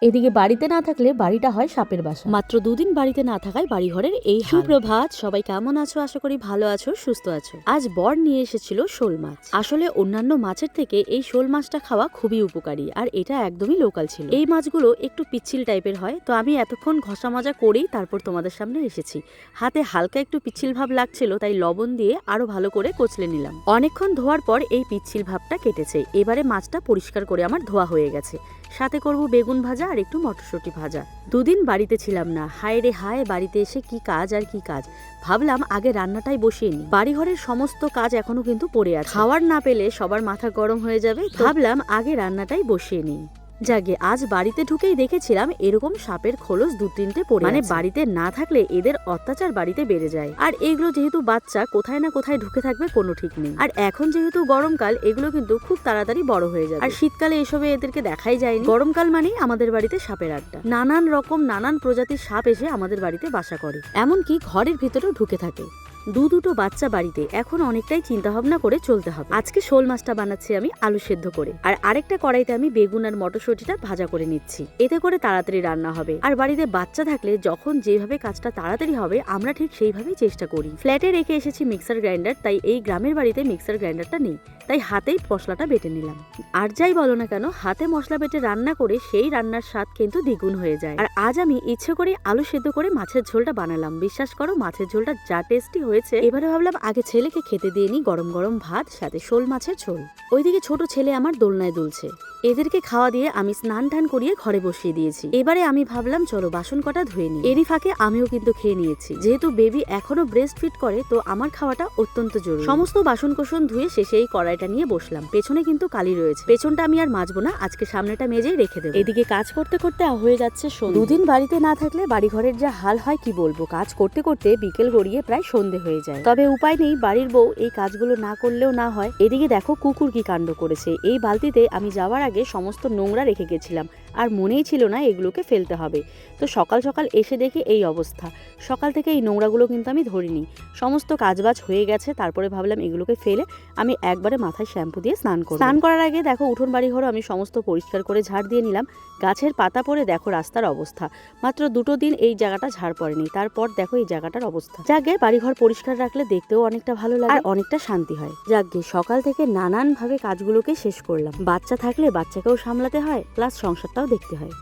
এদিকে বাড়িতে না থাকলে বাড়িটা হয় সাপের বাসা। মাত্র দুদিন বাড়িতে না থাকায় বাড়িঘরের এই সুপ্রভাত। সবাই কেমন আছো? আশা করি ভালো আছো, সুস্থ আছো। আজ বর নিয়ে এসেছিল শোল মাছ। আসলে অন্যান্য মাছের থেকে এই শোল মাছটা খাওয়া খুবই উপকারী, আর এটা একদমই লোকাল ছিল। এই মাছগুলো একটু পিচ্ছিল টাইপের হয়, তো আমি এতক্ষণ ঘষা মাজা করেই তারপর তোমাদের সামনে এসেছি। হাতে হালকা একটু পিচ্ছিল ভাব লাগছিল, তাই লবণ দিয়ে আরো ভালো করে কচলে নিলাম। অনেকক্ষণ ধোয়ার পর এই পিচ্ছিল ভাবটা কেটেছে। এবারে মাছটা পরিষ্কার করে আমার ধোয়া হয়ে গেছে। সাথে করব বেগুন ভাজা আর একটু মটরশুঁটি ভাজা। দুদিন বাড়িতে ছিলাম না, হায় রে হায়, বাড়িতে এসে কি কাজ আর কি কাজ। ভাবলাম আগে রান্নাটাই বসিয়ে নি। বাড়িঘরের সমস্ত কাজ এখনো কিন্তু পড়ে আছে, খাওয়ার না পেলে সবার মাথা গরম হয়ে যাবে। ভাবলাম আগে রান্নাটাই বসিয়ে নি। যাগে আজ বাড়িতে ঢুকেই দেখেছিলাম এরকম সাপের খোলস 2-3টে পড়ে, মানে বাড়িতে না থাকলে এদের অত্যাচার বাড়িতে বেড়ে যায়। আর এগুলো যেহেতু বাচ্চা, কোথায় না কোথায় ঢুকে থাকবে কোনো ঠিক নেই। আর এখন যেহেতু গরমকাল, এগুলো কিন্তু খুব তাড়াতাড়ি বড় হয়ে যাবে। আর শীতকালে এসবে এদেরকে দেখাই যায়নি। গরমকাল মানেই আমাদের বাড়িতে সাপের আড্ডা। নানান রকম নানান প্রজাতির সাপ এসে আমাদের বাড়িতে বাসা করে, এমনকি ঘরের ভিতরেও ঢুকে থাকে। দুটো বাচ্চা বাড়িতে, এখন অনেকটাই চিন্তা ভাবনা করে চলতে হবে। আজকে শোল মাছটা বানাচ্ছি আমি আলু সেদ্ধ করে, আর আরেকটা কড়াইতে আমি বেগুন আর মটরশুঁটিটা ভাজা করে নিচ্ছি। এতে করে তাড়াতাড়ি রান্না হবে। আর বাড়িতে বাচ্চা থাকলে যখন যেভাবে কাজটা তাড়াতাড়ি হবে, আমরা ঠিক সেইভাবেই চেষ্টা করি। ফ্ল্যাটে রেখে এসেছি মিক্সার গ্রাইন্ডার, তাই এই গ্রামের বাড়িতে মিক্সার গ্রাইন্ডারটা নেই, তাই হাতেই মশলাটা বেটে নিলাম। আর যাই বলো না কেন, হাতে মশলা বেটে রান্না করে সেই রান্নার স্বাদ কিন্তু দ্বিগুণ হয়ে যায়। আর আজ আমি ইচ্ছে করে আলু সেদ্ধ করে মাছের ঝোলটা বানালাম। বিশ্বাস করো, মাছের ঝোলটা যা টেস্টি হয়েছে। এবারে ভাবলাম আগে ছেলেকে খেতে দিয়ে নি গরম গরম ভাত, সাথে শোল মাছের ঝোল। ওইদিকে ছোট ছেলে আমার দোলনায় দুলছে। এদেরকে খাওয়া দিয়ে আমি স্নান টান করিয়ে ঘরে বসিয়ে দিয়েছি। এবারে আমি ভাবলাম চলো বাসন কটা ধুয়ে নি। এরই ফাঁকে আমিও কিন্তু খেয়ে নিয়েছি। যেহেতু বেবি এখনো ব্রেস্ট ফিড করে, তো আমার খাওয়াটা অত্যন্ত জরুরি। সমস্ত বাসন কোসন ধুয়ে শেষে এই কড়াইটা নিয়ে বসলাম। পেছনে কিন্তু কালি রয়েছে, পেছনটা আমি আর মাজবো না, আজকে সামনেটা মেজেই রেখে দেবো। এদিকে কাজ করতে করতে হয়ে যাচ্ছে সন্ধ্যে। দুদিন বাড়িতে না থাকলে বাড়িঘরের যা হাল হয় কি বলবো। কাজ করতে করতে বিকেল গড়িয়ে প্রায় সন্ধে হয়ে যায়। তবে উপায় নেই, বাড়ির বউ এই কাজগুলো না করলেও না হয়। এদিকে দেখো কুকুর কি কাণ্ড করেছে। এই বালতিতে আমি যাওয়ার আগে সমস্ত নোংরা রেখে গেছিলাম, আর মনেই ছিল না এগুলোকে ফেলতে হবে। তো সকাল সকাল এসে দেখি এই অবস্থা। সকাল থেকে এই নোংরাগুলো কিন্তু আমি ধরিনি। সমস্ত কাজবাজ হয়ে গেছে, তারপরে ভাবলাম এগুলোকে ফেলে আমি একবারে মাথায় শ্যাম্পু দিয়ে স্নান করব। স্নান করার আগে দেখো উঠোন বাড়ি ঘরও আমি সমস্ত পরিষ্কার করে ঝাড় দিয়ে নিলাম। গাছের পাতা পড়ে দেখো রাস্তার অবস্থা। মাত্র 2 দিন এই জায়গাটা ঝাড় পড়েনি, তারপর দেখো এই জায়গাটার অবস্থা। যাকে বাড়িঘর পরিষ্কার রাখলে দেখতেও অনেকটা ভালো লাগে আর অনেকটা শান্তি হয়। যাকে সকাল থেকে নানান ভাবে কাজগুলোকে শেষ করলাম। বাচ্চা থাকলে বাচ্চাকেও সামলাতে হয়, প্লাস সংসারটাও দেখতে হয়।